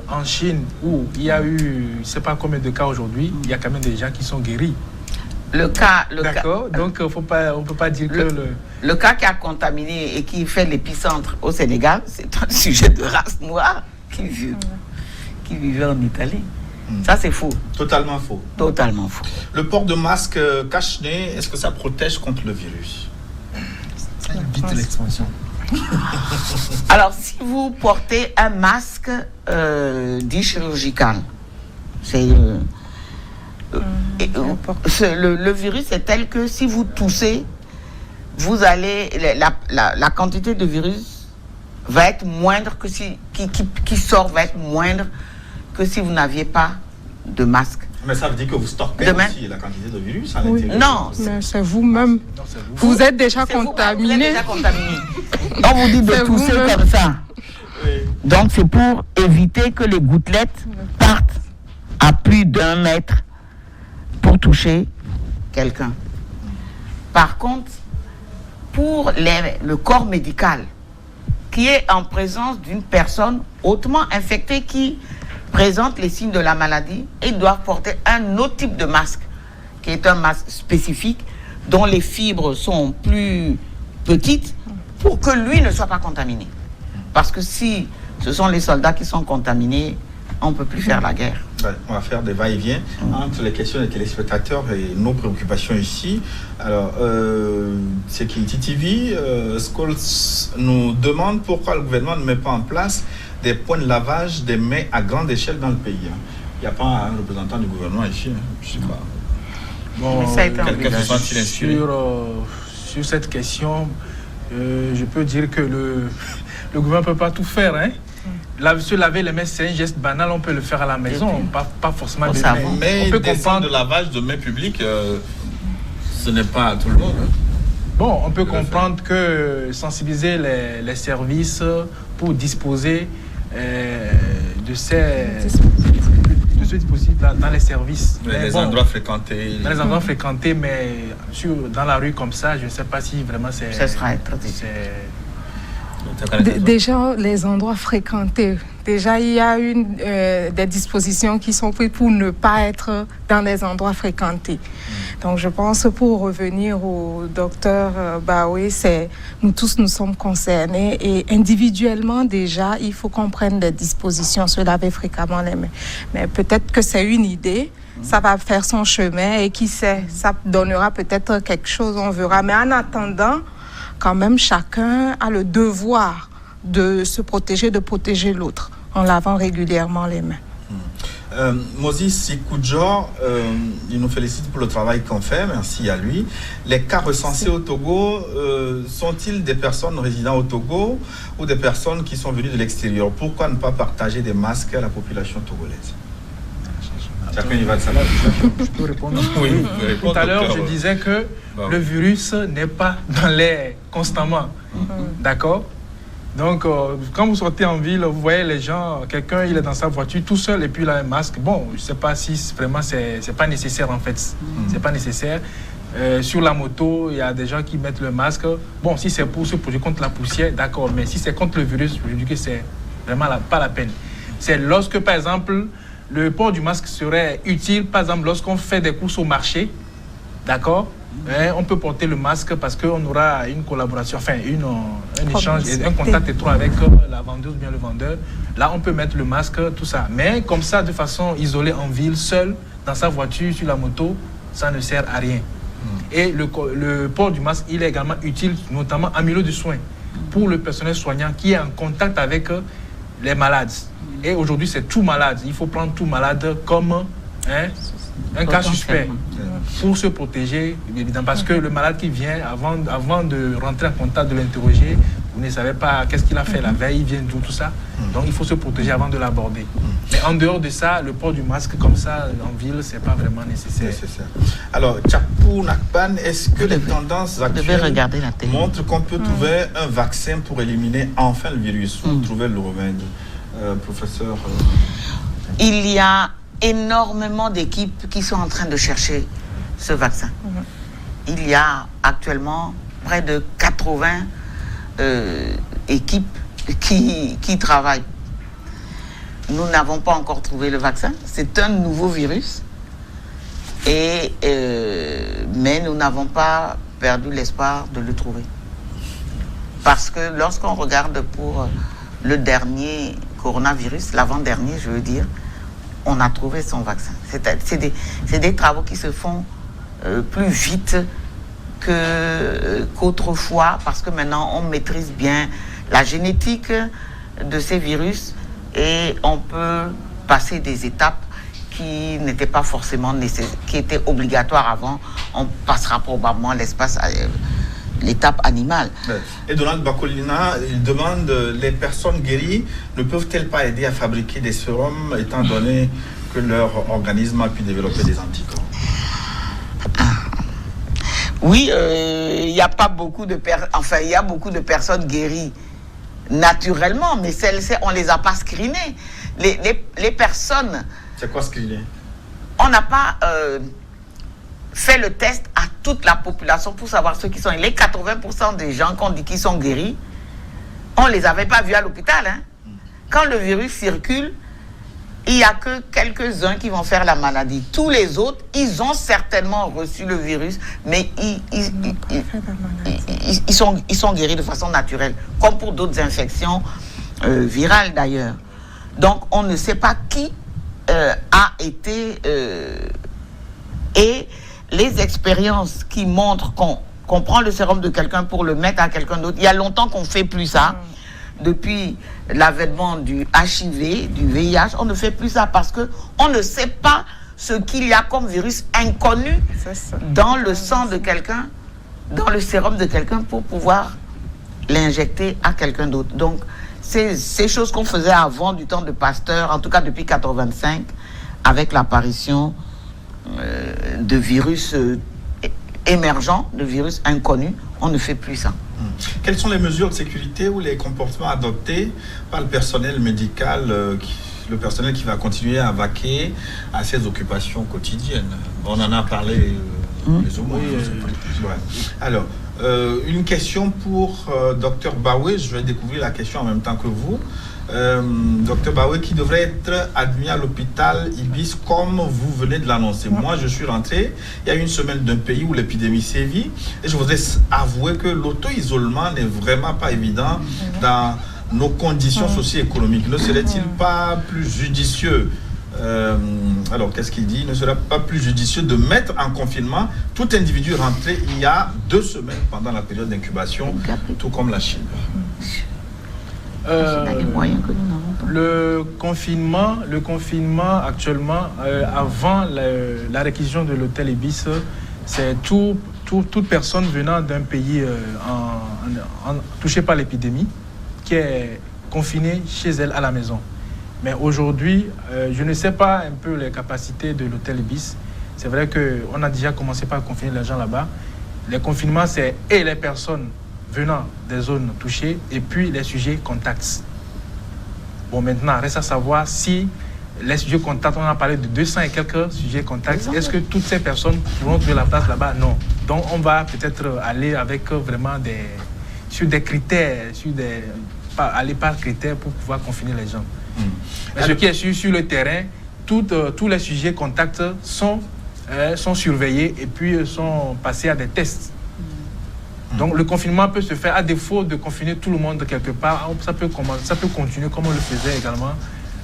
en Chine, où il y a eu, je ne sais pas combien de cas aujourd'hui, il y a quand même des gens qui sont guéris. D'accord, donc on ne peut pas dire que le cas qui a contaminé et qui fait l'épicentre au Sénégal, c'est un sujet de race noire qui vivait en Italie. Ça, c'est faux. Totalement faux. Totalement faux. Le port de masque cache-nez, est-ce que ça protège contre le virus? Ça évite l'expansion. Alors, si vous portez un masque dit chirurgical, c'est... le virus est tel que si vous toussez, vous allez la quantité de virus va être moindre que qui sort va être moindre que si vous n'aviez pas de masque. Mais ça veut dire que vous stockez aussi la quantité de virus à l'intérieur. Non, c'est vous-même. Vous êtes déjà contaminé. Vous êtes déjà contaminé. On vous dit de tousser comme ça. Oui. Donc c'est pour éviter que les gouttelettes partent à plus d'1 mètre pour toucher quelqu'un. Par contre, pour le corps médical, qui est en présence d'une personne hautement infectée qui présente les signes de la maladie, ils doivent porter un autre type de masque, qui est un masque spécifique, dont les fibres sont plus petites, pour que lui ne soit pas contaminé. Parce que si Ce sont les soldats qui sont contaminés. On ne peut plus faire la guerre. Ouais, on va faire des va-et-vient entre les questions des téléspectateurs et nos préoccupations ici. Alors, Security TV, Scholz nous demande pourquoi le gouvernement ne met pas en place des points de lavage des mains à grande échelle dans le pays. Il n'y a pas un représentant du gouvernement ici. Je ne sais pas. Bon, quelqu'un se sent-il inspiré sur cette question, je peux dire que le gouvernement ne peut pas tout faire. Hein? Se laver les mains, c'est un geste banal, on peut le faire à la maison, pas forcément des mains. Mais on peut comprendre de lavage de mains publiques, ce n'est pas à tout le monde. Hein. Bon, on peut comprendre que sensibiliser les services pour disposer de ces dispositifs dans les services. Les endroits fréquentés. Dans les endroits fréquentés, mais dans la rue comme ça, je ne sais pas si vraiment c'est... Ça sera interdit. Déjà, les endroits fréquentés, déjà, il y a des dispositions qui sont prises pour ne pas être dans les endroits fréquentés. Donc, je pense, pour revenir au docteur Baoué, nous tous, nous sommes concernés et individuellement, déjà, il faut qu'on prenne des dispositions, se laver fréquemment les mains. Mais peut-être que c'est une idée, ça va faire son chemin et qui sait, ça donnera peut-être quelque chose, on verra. Mais en attendant, quand même, chacun a le devoir de se protéger, de protéger l'autre, en lavant régulièrement les mains. Moses Sikudjor, il nous félicite pour le travail qu'on fait, merci à lui. Les cas recensés au Togo, sont-ils des personnes résidant au Togo ou des personnes qui sont venues de l'extérieur? Pourquoi ne pas partager des masques à la population togolaise? Chacun y va de sa part. Je peux répondre. Oui, tout à l'heure, je disais que le virus n'est pas dans l'air constamment. D'accord? Donc, quand vous sortez en ville, vous voyez les gens, quelqu'un, il est dans sa voiture tout seul et puis il a un masque. Bon, je ne sais pas si vraiment c'est pas nécessaire en fait. C'est pas nécessaire. Sur la moto, il y a des gens qui mettent le masque. Bon, si c'est pour se protéger contre la poussière, d'accord. Mais si c'est contre le virus, je dis que c'est vraiment pas la peine. C'est lorsque, par exemple, le port du masque serait utile, par exemple, lorsqu'on fait des courses au marché, d'accord? On peut porter le masque parce qu'on aura une collaboration, enfin, un échange, un contact étroit avec la vendeuse ou bien le vendeur. Là, on peut mettre le masque, tout ça. Mais comme ça, de façon isolée en ville, seul, dans sa voiture, sur la moto, ça ne sert à rien. Et le port du masque, il est également utile, notamment en milieu de soins, pour le personnel soignant qui est en contact avec les malades. Et aujourd'hui, c'est tout malade. Il faut prendre tout malade comme un cas suspect pour se protéger, évidemment. Parce que le malade qui vient, avant de rentrer en contact, de l'interroger, vous ne savez pas qu'est-ce qu'il a fait la veille, il vient d'où, tout ça. Donc, il faut se protéger avant de l'aborder. Mais en dehors de ça, le port du masque comme ça, en ville, ce n'est pas vraiment nécessaire. Alors, Tchapou Nakpan, est-ce que les tendances actuelles montrent qu'on peut trouver un vaccin pour éliminer enfin le virus ou trouver le remède? Professeur, il y a énormément d'équipes qui sont en train de chercher ce vaccin. Il y a actuellement près de 80 équipes qui travaillent. Nous n'avons pas encore trouvé le vaccin. C'est un nouveau virus. Mais nous n'avons pas perdu l'espoir de le trouver. Parce que lorsqu'on regarde pour le dernier coronavirus, l'avant-dernier, je veux dire, on a trouvé son vaccin. C'est des travaux qui se font plus vite qu'autrefois, parce que maintenant, on maîtrise bien la génétique de ces virus et on peut passer des étapes qui n'étaient pas forcément nécessaires, qui étaient obligatoires avant. On passera probablement l'étape animale. Et Donald Bakolina, il demande, les personnes guéries ne peuvent-elles pas aider à fabriquer des sérums étant donné que leur organisme a pu développer des anticorps? Oui, il y a pas beaucoup de il y a beaucoup de personnes guéries naturellement, mais celles-ci, on les a pas screenées. Les personnes... C'est quoi screener? On n'a pas fait le test à toute la population pour savoir ceux qui sont... Les 80% des gens qu'on dit qu'ils sont guéris, on ne les avait pas vus à l'hôpital. Hein. Quand le virus circule, il n'y a que quelques-uns qui vont faire la maladie. Tous les autres, ils ont certainement reçu le virus, mais ils sont guéris de façon naturelle. Comme pour d'autres infections, virale d'ailleurs. Donc on ne sait pas qui a été... et les expériences qui montrent qu'on prend le sérum de quelqu'un pour le mettre à quelqu'un d'autre, il y a longtemps qu'on ne fait plus ça. Depuis l'avènement du HIV, du VIH, on ne fait plus ça parce qu'on ne sait pas ce qu'il y a comme virus inconnu dans le sang de quelqu'un, dans le sérum de quelqu'un pour pouvoir l'injecter à quelqu'un d'autre. Donc, c'est ces choses qu'on faisait avant du temps de Pasteur, en tout cas depuis 1985, avec l'apparition de virus émergents, de virus inconnus, on ne fait plus ça. Quelles sont les mesures de sécurité ou les comportements adoptés par le personnel médical, le personnel qui va continuer à vaquer à ses occupations quotidiennes? On en a parlé plus ou moins. Ouais. Alors, une question pour Dr Baoué. Je vais découvrir la question en même temps que vous. Dr Baoué, qui devrait être admis à l'hôpital Ibis comme vous venez de l'annoncer. Moi, je suis rentré il y a une semaine d'un pays où l'épidémie sévit et je voudrais avouer que l'auto-isolement n'est vraiment pas évident dans nos conditions socio-économiques. Ne serait-il pas plus judicieux alors, qu'est-ce qu'il dit? Ne serait pas plus judicieux de mettre en confinement tout individu rentré il y a 2 semaines pendant la période d'incubation, tout comme la Chine? Le confinement actuellement, avant la réquisition de l'hôtel Ibis, c'est toute personne venant d'un pays touché par l'épidémie qui est confinée chez elle à la maison. Mais aujourd'hui, je ne sais pas un peu les capacités de l'hôtel Ibis. C'est vrai qu'on a déjà commencé par confiner les gens là-bas. Les confinements, c'est et les personnes venant des zones touchées et puis les sujets contacts. Bon, maintenant, reste à savoir si les sujets contacts, on a parlé de 200 et quelques sujets contacts. Est-ce que toutes ces personnes pourront trouver la place là-bas? Non. Donc, on va peut-être aller avec vraiment sur des critères, aller par critères pour pouvoir confiner les gens. Mais ce qui est sur le terrain, tous les sujets contacts sont surveillés et puis sont passés à des tests. Donc le confinement peut se faire à défaut de confiner tout le monde quelque part. Ça peut continuer comme on le faisait également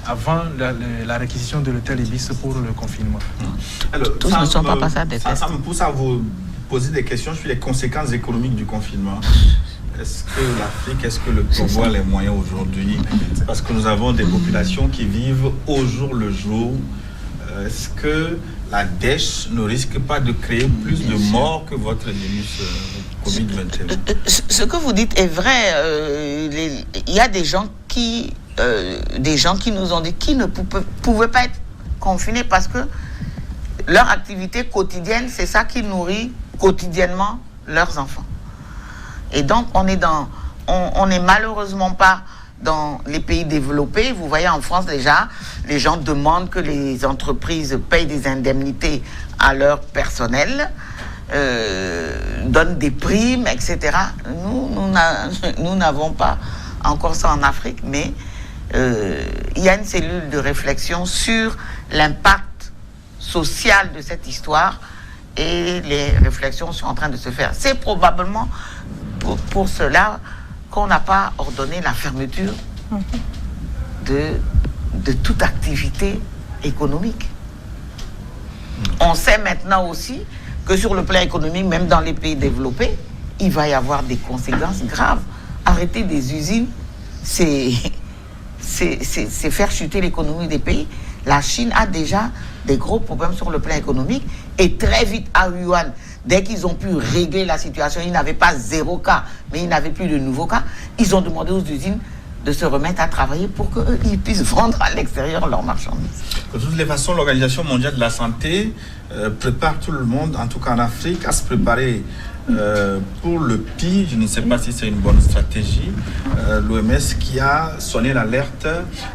avant la réquisition de l'hôtel Ibis pour le confinement. Alors, tous ne sont pas passés à des tests. Ça me pousse à vous poser des questions sur les conséquences économiques du confinement. Est-ce que l'Afrique, est-ce que le Togo a les moyens aujourd'hui? Parce que nous avons des populations qui vivent au jour le jour. Est-ce que la dèche ne risque pas de créer plus de morts que votre virus Covid-21? Ce que vous dites est vrai. Il y a des gens qui nous ont dit qu'ils ne pouvaient pas être confinés parce que leur activité quotidienne, c'est ça qui nourrit quotidiennement leurs enfants. Et donc, on n'est malheureusement pas dans les pays développés. Vous voyez, en France, déjà, les gens demandent que les entreprises payent des indemnités à leur personnel, donnent des primes, etc. Nous n'avons pas encore ça en Afrique, mais il y a une cellule de réflexion sur l'impact social de cette histoire et les réflexions sont en train de se faire. C'est probablement pour cela qu'on n'a pas ordonné la fermeture de toute activité économique. On sait maintenant aussi que sur le plan économique, même dans les pays développés, il va y avoir des conséquences graves. Arrêter des usines, c'est faire chuter l'économie des pays. La Chine a déjà des gros problèmes sur le plan économique et très vite à Wuhan, dès qu'ils ont pu régler la situation, ils n'avaient pas 0 cas, mais ils n'avaient plus de nouveaux cas. Ils ont demandé aux usines de se remettre à travailler pour qu'ils puissent vendre à l'extérieur leurs marchandises. De toutes les façons, l'Organisation mondiale de la santé prépare tout le monde, en tout cas en Afrique, à se préparer pour le pire. Je ne sais pas si c'est une bonne stratégie. L'OMS qui a sonné l'alerte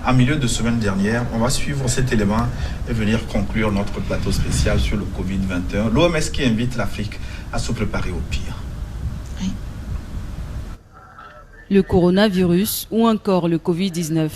en milieu de semaine dernière. On va suivre cet élément et venir conclure notre plateau spécial sur le Covid-21. L'OMS qui invite l'Afrique à se préparer au pire. Oui. Le coronavirus ou encore le Covid-19.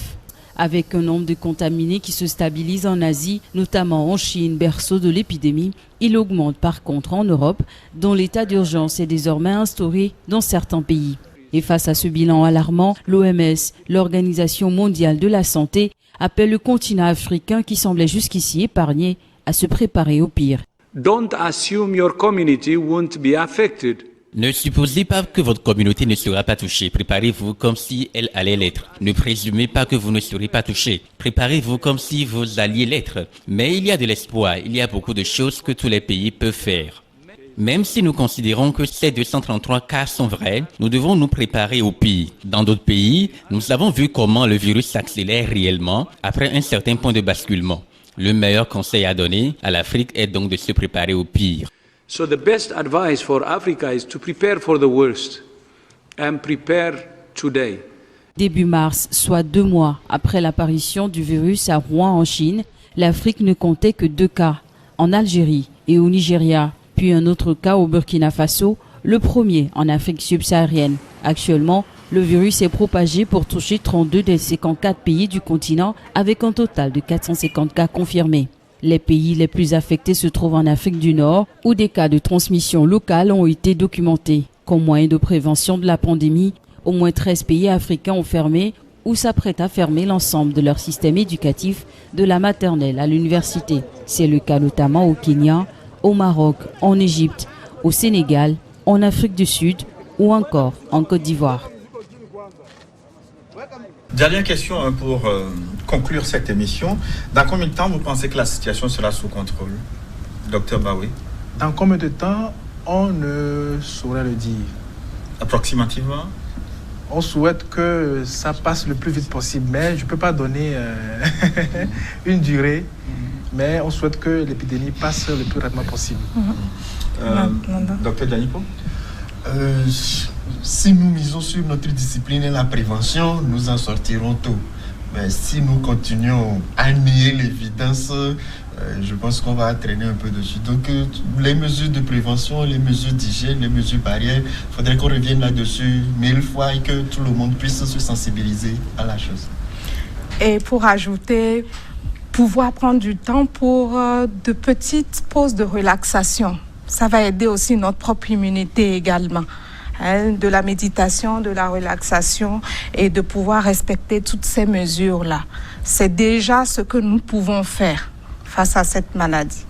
Avec un nombre de contaminés qui se stabilise en Asie, notamment en Chine, berceau de l'épidémie, il augmente par contre en Europe, dont l'état d'urgence est désormais instauré dans certains pays. Et face à ce bilan alarmant, l'OMS, l'Organisation mondiale de la santé, appelle le continent africain qui semblait jusqu'ici épargné à se préparer au pire. Don't assume your community won't be affected. Ne supposez pas que votre communauté ne sera pas touchée. Préparez-vous comme si elle allait l'être. Ne présumez pas que vous ne serez pas touché. Préparez-vous comme si vous alliez l'être. Mais il y a de l'espoir. Il y a beaucoup de choses que tous les pays peuvent faire. Même si nous considérons que ces 233 cas sont vrais, nous devons nous préparer au pire. Dans d'autres pays, nous avons vu comment le virus s'accélère réellement après un certain point de basculement. Le meilleur conseil à donner à l'Afrique est donc de se préparer au pire. So the best advice for Africa is to prepare for the worst and prepare today. Début mars, soit 2 mois après l'apparition du virus à Wuhan en Chine, l'Afrique ne comptait que 2 cas, en Algérie et au Nigeria, puis un autre cas au Burkina Faso, le premier en Afrique subsaharienne. Actuellement, le virus est propagé pour toucher 32 des 54 pays du continent avec un total de 450 cas confirmés. Les pays les plus affectés se trouvent en Afrique du Nord, où des cas de transmission locale ont été documentés. Comme moyen de prévention de la pandémie, au moins 13 pays africains ont fermé ou s'apprêtent à fermer l'ensemble de leur système éducatif, de la maternelle à l'université. C'est le cas notamment au Kenya, au Maroc, en Égypte, au Sénégal, en Afrique du Sud ou encore en Côte d'Ivoire. Dernière question pour conclure cette émission. Dans combien de temps vous pensez que la situation sera sous contrôle, Dr Baoui? Dans combien de temps, on ne saurait le dire. Approximativement? On souhaite que ça passe le plus vite possible, mais je ne peux pas donner une durée, mais on souhaite que l'épidémie passe le plus rapidement possible. Dr Djanipo? Si nous misons sur notre discipline et la prévention, nous en sortirons tôt. Mais si nous continuons à nier l'évidence, je pense qu'on va traîner un peu dessus. Donc les mesures de prévention, les mesures d'hygiène, les mesures barrières, il faudrait qu'on revienne là-dessus 1000 fois et que tout le monde puisse se sensibiliser à la chose. Et pour ajouter, pouvoir prendre du temps pour de petites pauses de relaxation. Ça va aider aussi notre propre immunité également. De la méditation, de la relaxation et de pouvoir respecter toutes ces mesures-là. C'est déjà ce que nous pouvons faire face à cette maladie.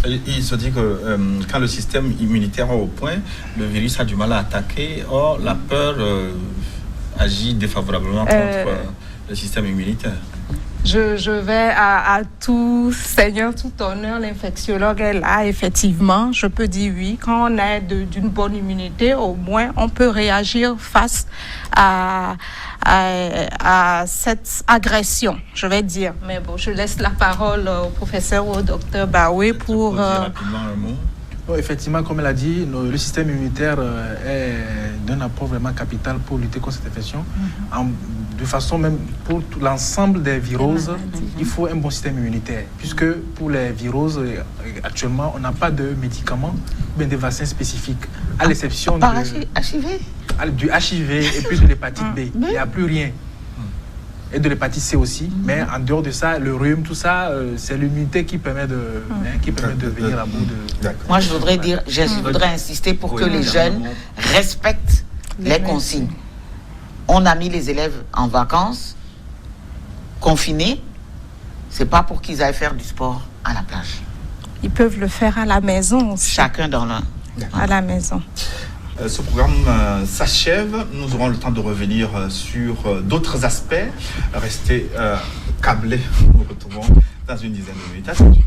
Il se dit que quand le système immunitaire est au point, le virus a du mal à attaquer. Or, la peur agit défavorablement contre le système immunitaire. Je vais à tout seigneur, tout honneur, l'infectiologue est là, effectivement. Je peux dire oui, quand on est d'une bonne immunité, au moins on peut réagir face à cette agression, je vais dire. Mais bon, je laisse la parole au professeur ou au docteur Baoui pour... rapidement un mot. Oh, effectivement, comme elle a dit, le système immunitaire est d'un apport vraiment capital pour lutter contre cette infection. De façon même pour l'ensemble des viroses, il faut un bon système immunitaire. Puisque pour les viroses, actuellement, on n'a pas de médicaments, mais des vaccins spécifiques. À l'exception du HIV et puis de l'hépatite B. Il n'y a plus rien. Et de l'hépatite C aussi. Mais en dehors de ça, le rhume, tout ça, c'est l'immunité qui permet de venir à bout de... Moi, je voudrais insister pour que les jeunes respectent les consignes. On a mis les élèves en vacances, confinés. C'est pas pour qu'ils aillent faire du sport à la plage. Ils peuvent le faire à la maison aussi. Chacun dans l'un. À la maison. Ce programme s'achève. Nous aurons le temps de revenir sur d'autres aspects. Restez câblés. Nous nous retrouvons dans une dizaine de minutes. À tout de suite.